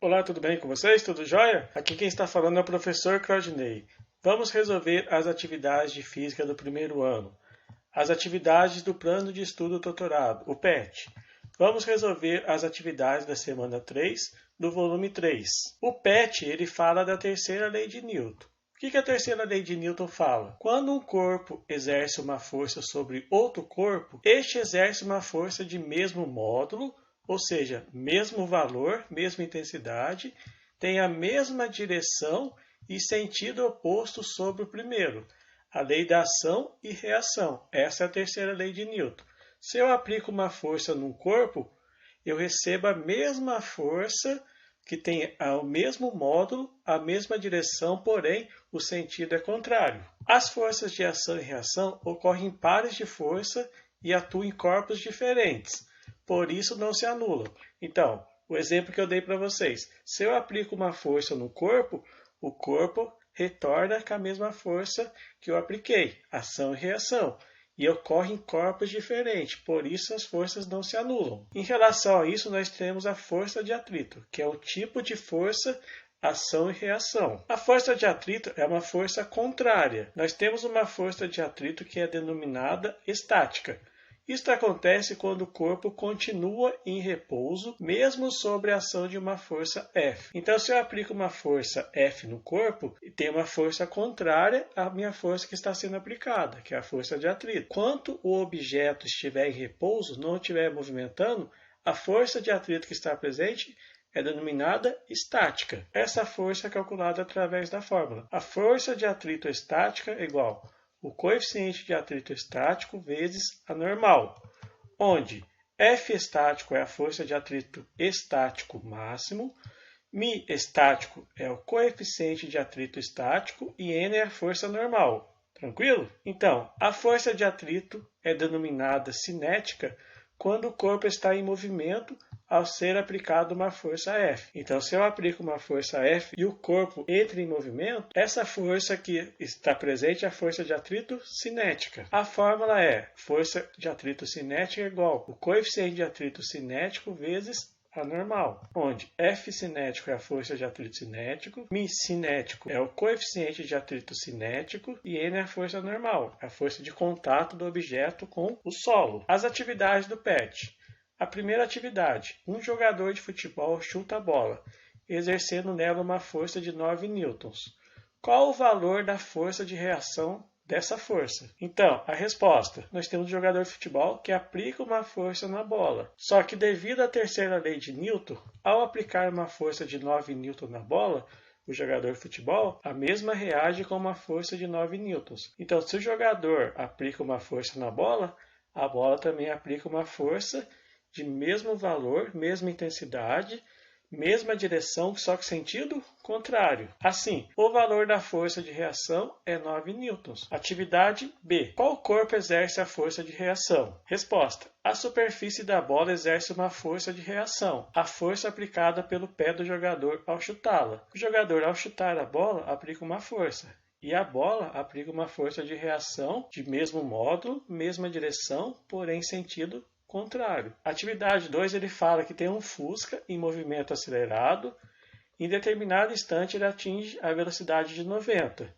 Olá, tudo bem com vocês? Tudo jóia? Aqui quem está falando é o professor Claudinei. Vamos resolver as atividades de física do primeiro ano. As atividades do plano de estudo doutorado, o PET. Vamos resolver as atividades da semana 3 do volume 3. O PET, ele fala da terceira lei de Newton. O que a terceira lei de Newton fala? Quando um corpo exerce uma força sobre outro corpo, este exerce uma força de mesmo módulo, ou seja, mesmo valor, mesma intensidade, tem a mesma direção e sentido oposto sobre o primeiro. A lei da ação e reação. Essa é a terceira lei de Newton. Se eu aplico uma força num corpo, eu recebo a mesma força que tem o mesmo módulo, a mesma direção, porém o sentido é contrário. As forças de ação e reação ocorrem em pares de força e atuam em corpos diferentes. Por isso não se anulam. Então, o exemplo que eu dei para vocês. Se eu aplico uma força no corpo, o corpo retorna com a mesma força que eu apliquei, ação e reação. E ocorre em corpos diferentes, por isso as forças não se anulam. Em relação a isso, nós temos a força de atrito, que é o tipo de força, ação e reação. A força de atrito é uma força contrária. Nós temos uma força de atrito que é denominada estática. Isto acontece quando o corpo continua em repouso, mesmo sob a ação de uma força F. Então, se eu aplico uma força F no corpo, tem uma força contrária à minha força que está sendo aplicada, que é a força de atrito. Enquanto o objeto estiver em repouso, não estiver movimentando, a força de atrito que está presente é denominada estática. Essa força é calculada através da fórmula. A força de atrito estática é igual o coeficiente de atrito estático vezes a normal, onde F estático é a força de atrito estático máximo, μ estático é o coeficiente de atrito estático e N é a força normal. Tranquilo? Então, a força de atrito é denominada cinética quando o corpo está em movimento ao ser aplicada uma força F. Então, se eu aplico uma força F e o corpo entra em movimento, essa força que está presente é a força de atrito cinética. A fórmula é força de atrito cinética igual o coeficiente de atrito cinético vezes a normal, onde F cinético é a força de atrito cinético, μ cinético é o coeficiente de atrito cinético e N é a força normal, a força de contato do objeto com o solo. As atividades do PET. A primeira atividade, um jogador de futebol chuta a bola, exercendo nela uma força de 9 newtons. Qual o valor da força de reação dessa força? Então, a resposta, nós temos um jogador de futebol que aplica uma força na bola. Só que devido à terceira lei de Newton, ao aplicar uma força de 9 newton na bola, o jogador de futebol, a mesma reage com uma força de 9 newtons. Então, se o jogador aplica uma força na bola, a bola também aplica uma força de mesmo valor, mesma intensidade, mesma direção, só que sentido contrário. Assim, o valor da força de reação é 9 newtons. Atividade B. Qual corpo exerce a força de reação? Resposta. A superfície da bola exerce uma força de reação, a força aplicada pelo pé do jogador ao chutá-la. O jogador, ao chutar a bola, aplica uma força. E a bola aplica uma força de reação de mesmo módulo, mesma direção, porém sentido contrário. Atividade 2, ele fala que tem um Fusca em movimento acelerado. Em determinado instante, ele atinge a velocidade de 90.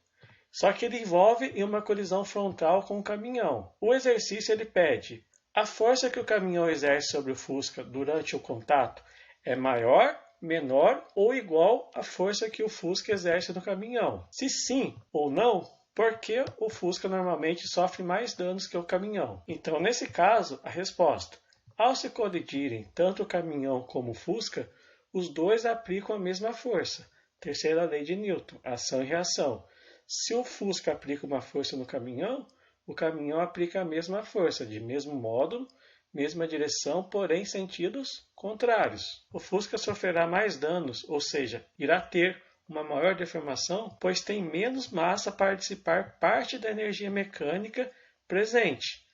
Só que ele envolve em uma colisão frontal com o caminhão. O exercício ele pede: a força que o caminhão exerce sobre o Fusca durante o contato é maior, menor ou igual à força que o Fusca exerce no caminhão? Se sim ou não, por que o Fusca normalmente sofre mais danos que o caminhão? Então, nesse caso, a resposta: ao se colidirem tanto o caminhão como o Fusca, os dois aplicam a mesma força. Terceira lei de Newton, ação e reação. Se o Fusca aplica uma força no caminhão, o caminhão aplica a mesma força, de mesmo módulo, mesma direção, porém sentidos contrários. O Fusca sofrerá mais danos, ou seja, irá ter uma maior deformação, pois tem menos massa para dissipar parte da energia mecânica presente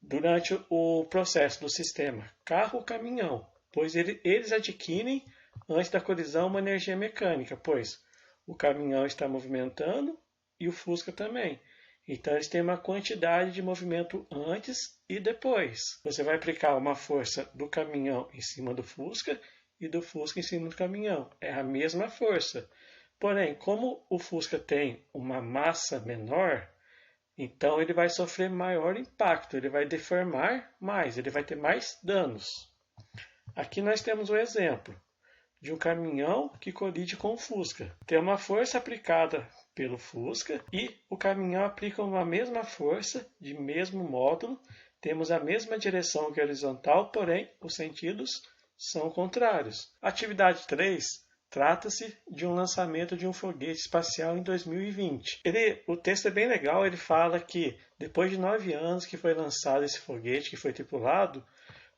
durante o processo do sistema carro-caminhão, pois eles adquirem, antes da colisão, uma energia mecânica, pois o caminhão está movimentando e o Fusca também. Então, eles têm uma quantidade de movimento antes e depois. Você vai aplicar uma força do caminhão em cima do Fusca e do Fusca em cima do caminhão. É a mesma força. Porém, como o Fusca tem uma massa menor, então ele vai sofrer maior impacto, ele vai deformar mais, ele vai ter mais danos. Aqui nós temos um exemplo de um caminhão que colide com o Fusca. Tem uma força aplicada pelo Fusca e o caminhão aplica uma mesma força de mesmo módulo. Temos a mesma direção que a horizontal, porém os sentidos são contrários. Atividade 3 trata-se de um lançamento de um foguete espacial em 2020. O texto é bem legal, ele fala que depois de 9 anos que foi lançado esse foguete, que foi tripulado,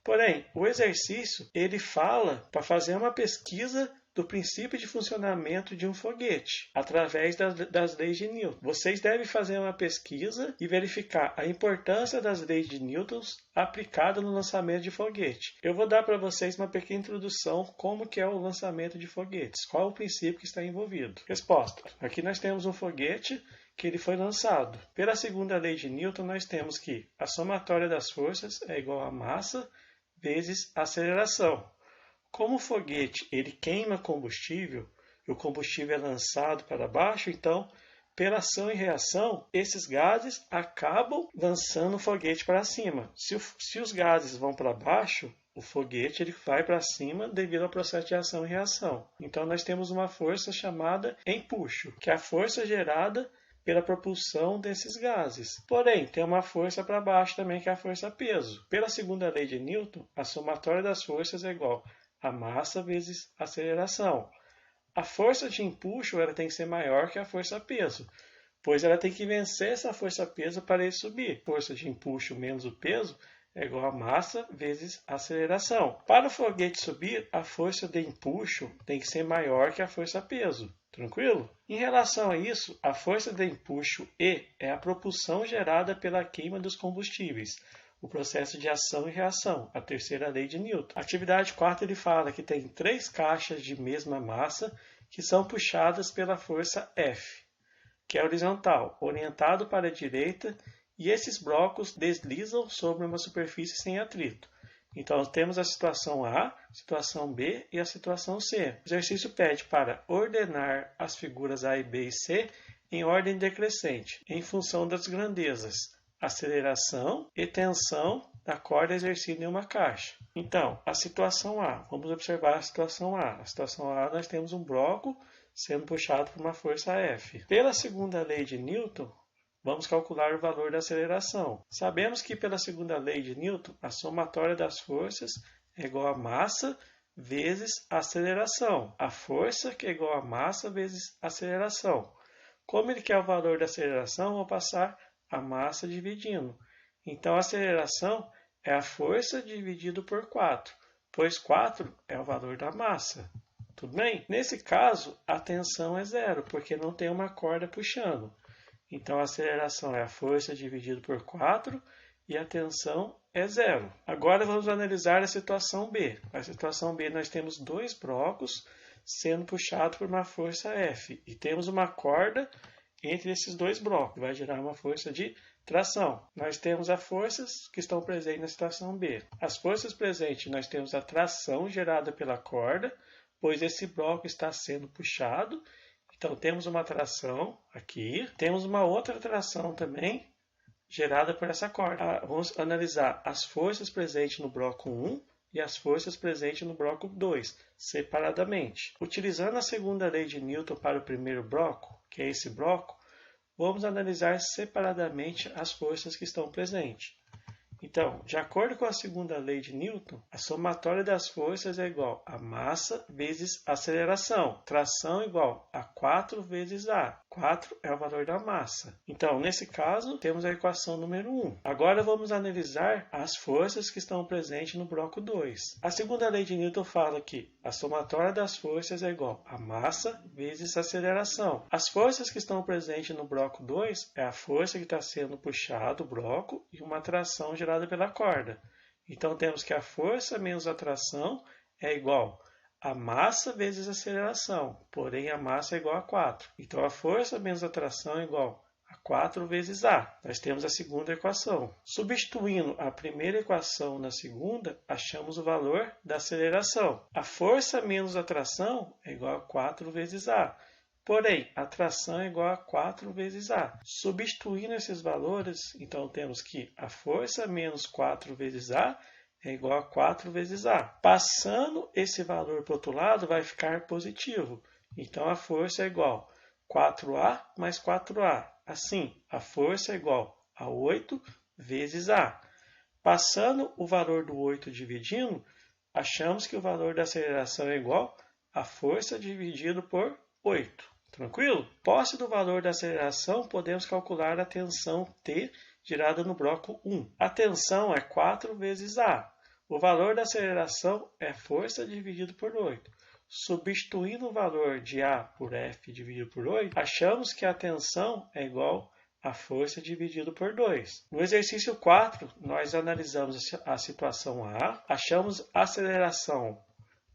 porém, o exercício, ele fala para fazer uma pesquisa do princípio de funcionamento de um foguete, através das leis de Newton. Vocês devem fazer uma pesquisa e verificar a importância das leis de Newton aplicada no lançamento de foguete. Eu vou dar para vocês uma pequena introdução como que é o lançamento de foguetes, qual o princípio que está envolvido. Resposta. Aqui nós temos um foguete que ele foi lançado. Pela segunda lei de Newton, nós temos que a somatória das forças é igual à massa vezes a aceleração. Como o foguete ele queima combustível e o combustível é lançado para baixo, então, pela ação e reação, esses gases acabam lançando o foguete para cima. Se os gases vão para baixo, o foguete ele vai para cima devido ao processo de ação e reação. Então, nós temos uma força chamada empuxo, que é a força gerada pela propulsão desses gases. Porém, tem uma força para baixo também, que é a força-peso. Pela segunda lei de Newton, a somatória das forças é igual a massa vezes a aceleração. A força de empuxo ela tem que ser maior que a força-peso, pois ela tem que vencer essa força-peso para ele subir. Força de empuxo menos o peso é igual a massa vezes a aceleração. Para o foguete subir, a força de empuxo tem que ser maior que a força-peso. Tranquilo? Em relação a isso, a força de empuxo E é a propulsão gerada pela queima dos combustíveis, o processo de ação e reação, a terceira lei de Newton. Atividade 4 ele fala que tem 3 caixas de mesma massa que são puxadas pela força F, que é horizontal, orientado para a direita, e esses blocos deslizam sobre uma superfície sem atrito. Então, temos a situação A, situação B e a situação C. O exercício pede para ordenar as figuras A, B e C em ordem decrescente, em função das grandezas, aceleração e tensão da corda exercida em uma caixa. Então, a situação A. Vamos observar a situação A. A situação A, nós temos um bloco sendo puxado por uma força F. Pela segunda lei de Newton, vamos calcular o valor da aceleração. Sabemos que pela segunda lei de Newton, a somatória das forças é igual a massa vezes a aceleração. A força que é igual a massa vezes a aceleração. Como ele quer o valor da aceleração, vou passar a massa dividindo. Então, a aceleração é a força dividido por 4, pois 4 é o valor da massa. Tudo bem? Nesse caso, a tensão é zero, porque não tem uma corda puxando. Então, a aceleração é a força dividido por 4 e a tensão é zero. Agora, vamos analisar a situação B. Na situação B, nós temos 2 blocos sendo puxados por uma força F. E temos uma corda entre esses 2 blocos, vai gerar uma força de tração. Nós temos as forças que estão presentes na situação B. As forças presentes, nós temos a tração gerada pela corda, pois esse bloco está sendo puxado. Então, temos uma tração aqui. Temos uma outra tração também, gerada por essa corda. Vamos analisar as forças presentes no bloco 1 e as forças presentes no bloco 2, separadamente. Utilizando a segunda lei de Newton para o primeiro bloco, que é esse bloco, vamos analisar separadamente as forças que estão presentes. Então, de acordo com a segunda lei de Newton, a somatória das forças é igual a massa vezes aceleração. Tração igual a 4 vezes A. 4 é o valor da massa. Então, nesse caso, temos a equação número 1. Agora vamos analisar as forças que estão presentes no bloco 2. A segunda lei de Newton fala que a somatória das forças é igual a massa vezes aceleração. As forças que estão presentes no bloco 2 é a força que está sendo puxado o bloco e uma tração gerada pela corda. Então, temos que a força menos a tração é igual a massa vezes a aceleração, porém a massa é igual a 4. Então, a força menos a tração é igual a 4 vezes A. Nós temos a segunda equação. Substituindo a primeira equação na segunda, achamos o valor da aceleração. A força menos a tração é igual a 4 vezes A. Porém, a tração é igual a 4 vezes A. Substituindo esses valores, então temos que a força menos 4 vezes A é igual a 4 vezes A. Passando esse valor para o outro lado, vai ficar positivo. Então, a força é igual a 4A mais 4A. Assim, a força é igual a 8 vezes A. Passando o valor do 8 dividindo, achamos que o valor da aceleração é igual a força dividido por 8. Tranquilo? Posse do valor da aceleração, podemos calcular a tensão T gerada no bloco 1. A tensão é 4 vezes A. O valor da aceleração é força dividido por 8. Substituindo o valor de A por F dividido por 8, achamos que a tensão é igual a força dividido por 2. No exercício 4, nós analisamos a situação A, achamos a aceleração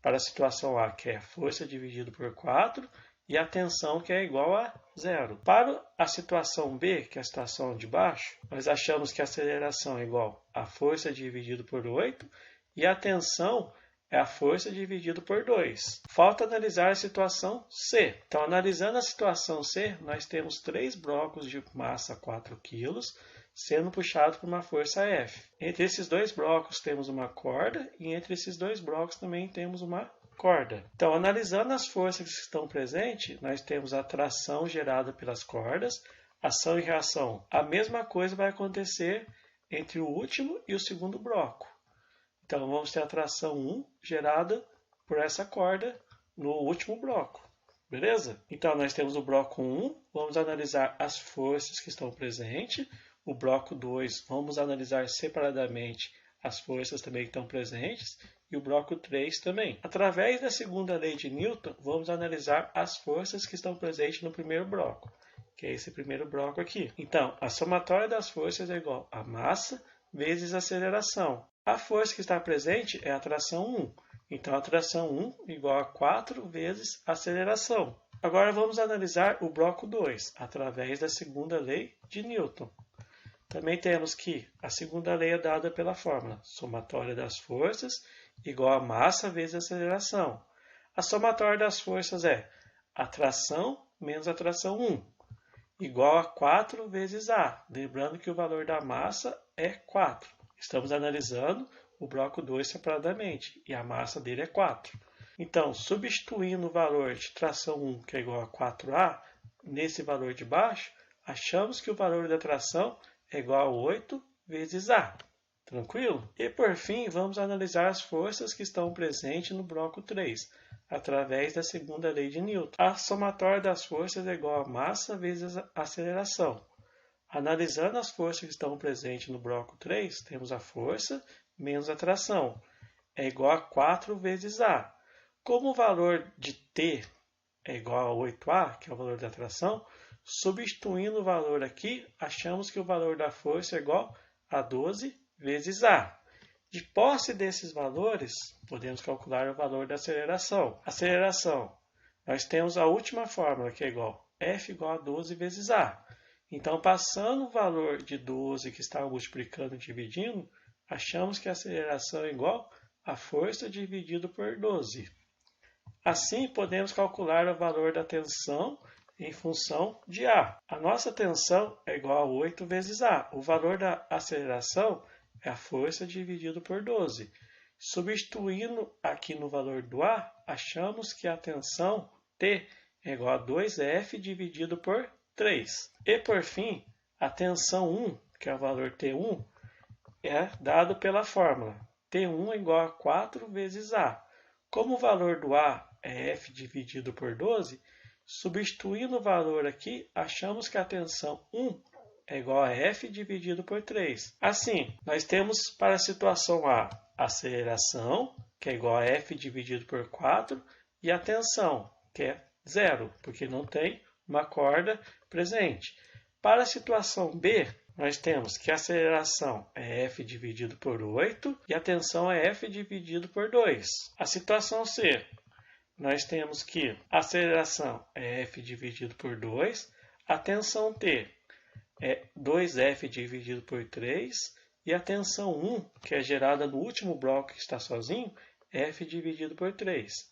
para a situação A, que é força dividido por 4, e a tensão, que é igual a 0. Para a situação B, que é a situação de baixo, nós achamos que a aceleração é igual a força dividido por 8 e a tensão é a força dividido por 2. Falta analisar a situação C. Então, analisando a situação C, nós temos 3 blocos de massa 4 kg sendo puxados por uma força F. Entre esses 2 blocos temos uma corda e entre esses 2 blocos também temos uma corda. Então, analisando as forças que estão presentes, nós temos a tração gerada pelas cordas, ação e reação. A mesma coisa vai acontecer entre o último e o segundo bloco. Então, vamos ter a tração 1 gerada por essa corda no último bloco. Beleza? Então, nós temos o bloco 1, vamos analisar as forças que estão presentes. O bloco 2, vamos analisar separadamente as forças também que estão presentes. E o bloco 3 também. Através da segunda lei de Newton, vamos analisar as forças que estão presentes no primeiro bloco, que é esse primeiro bloco aqui. Então, a somatória das forças é igual a massa vezes a aceleração. A força que está presente é a tração 1. Então, a tração 1 igual a 4 vezes a aceleração. Agora, vamos analisar o bloco 2, através da segunda lei de Newton. Também temos que a segunda lei é dada pela fórmula somatória das forças igual a massa vezes a aceleração. A somatória das forças é a tração menos a tração 1, igual a 4 vezes A. Lembrando que o valor da massa é 4. Estamos analisando o bloco 2 separadamente e a massa dele é 4. Então, substituindo o valor de tração 1, que é igual a 4A, nesse valor de baixo, achamos que o valor da tração é igual a 8 vezes A. Tranquilo? E por fim, vamos analisar as forças que estão presentes no bloco 3, através da segunda lei de Newton. A somatória das forças é igual a massa vezes a aceleração. Analisando as forças que estão presentes no bloco 3, temos a força menos a tração. É igual a 4 vezes A. Como o valor de T é igual a 8A, que é o valor da tração, substituindo o valor aqui, achamos que o valor da força é igual a 12 vezes A. De posse desses valores, podemos calcular o valor da aceleração. Aceleração, nós temos a última fórmula, que é igual F igual a 12 vezes A. Então, passando o valor de 12 que está multiplicando e dividindo, achamos que a aceleração é igual a força dividido por 12. Assim, podemos calcular o valor da tensão em função de A. A nossa tensão é igual a 8 vezes A. O valor da aceleração é a força dividido por 12. Substituindo aqui no valor do A, achamos que a tensão T é igual a 2F dividido por 3. E por fim, a tensão 1, que é o valor T1, é dado pela fórmula T1 é igual a 4 vezes A. Como o valor do A é F dividido por 12, substituindo o valor aqui, achamos que a tensão 1 é igual a F dividido por 3. Assim, nós temos para a situação A, a aceleração, que é igual a F dividido por 4, e a tensão, que é 0, porque não tem uma corda presente. Para a situação B, nós temos que a aceleração é F dividido por 8 e a tensão é F dividido por 2. A situação C, nós temos que a aceleração é F dividido por 2, a tensão T é 2F dividido por 3, e a tensão 1, que é gerada no último bloco que está sozinho, F dividido por 3.